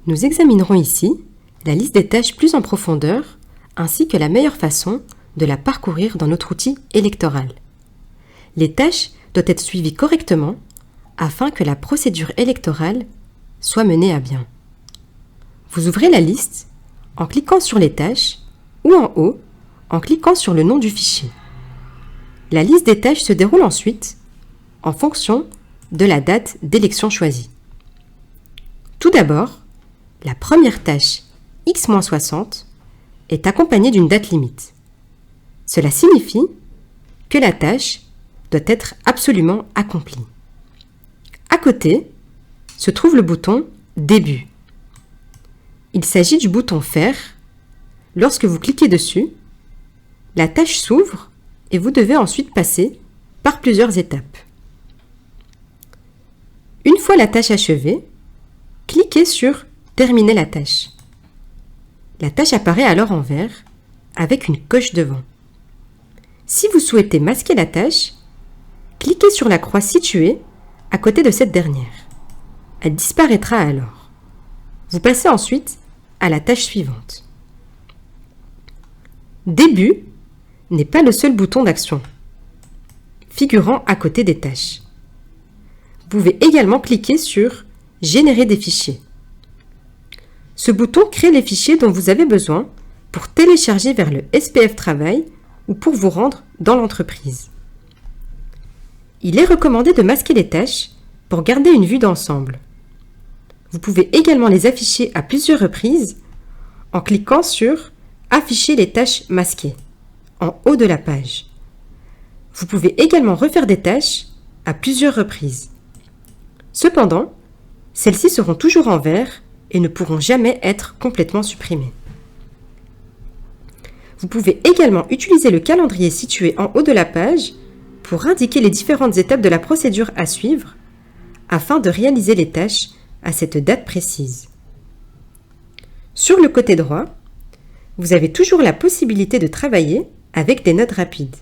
Nous examinerons ici la liste des tâches plus en profondeur ainsi que la meilleure façon de la parcourir dans notre outil électoral. Les tâches doivent être suivies correctement afin que la procédure électorale soit menée à bien. Vous ouvrez la liste en cliquant sur les tâches ou en haut en cliquant sur le nom du fichier. La liste des tâches se déroule ensuite en fonction de la date d'élection choisie. Tout d'abord, la première tâche X-60 est accompagnée d'une date limite. Cela signifie que la tâche doit être absolument accomplie. À côté se trouve le bouton Début. Il s'agit du bouton Faire. Lorsque vous cliquez dessus, la tâche s'ouvre et vous devez ensuite passer par plusieurs étapes. Une fois la tâche achevée, cliquez sur Terminer la tâche. La tâche apparaît alors en vert avec une coche devant. Si vous souhaitez masquer la tâche, cliquez sur la croix située à côté de cette dernière. Elle disparaîtra alors. Vous passez ensuite à la tâche suivante. Début n'est pas le seul bouton d'action figurant à côté des tâches. Vous pouvez également cliquer sur Générer des fichiers. Ce bouton crée les fichiers dont vous avez besoin pour télécharger vers le SPF Travail ou pour vous rendre dans l'entreprise. Il est recommandé de masquer les tâches pour garder une vue d'ensemble. Vous pouvez également les afficher à plusieurs reprises en cliquant sur Afficher les tâches masquées en haut de la page. Vous pouvez également refaire des tâches à plusieurs reprises. Cependant, celles-ci seront toujours en vert et ne pourront jamais être complètement supprimées. Vous pouvez également utiliser le calendrier situé en haut de la page pour indiquer les différentes étapes de la procédure à suivre afin de réaliser les tâches à cette date précise. Sur le côté droit, vous avez toujours la possibilité de travailler avec des notes rapides.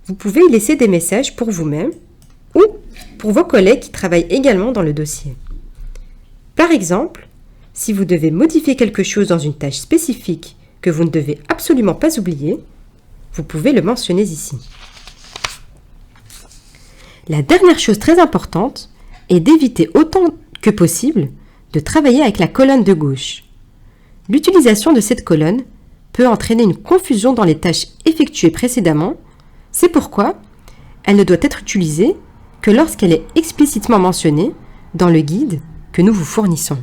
Vous pouvez y laisser des messages pour vous-même ou pour vos collègues qui travaillent également dans le dossier. Par exemple, si vous devez modifier quelque chose dans une tâche spécifique que vous ne devez absolument pas oublier, vous pouvez le mentionner ici. La dernière chose très importante est d'éviter autant que possible de travailler avec la colonne de gauche. L'utilisation de cette colonne peut entraîner une confusion dans les tâches effectuées précédemment. C'est pourquoi elle ne doit être utilisée que lorsqu'elle est explicitement mentionnée dans le guide que nous vous fournissons.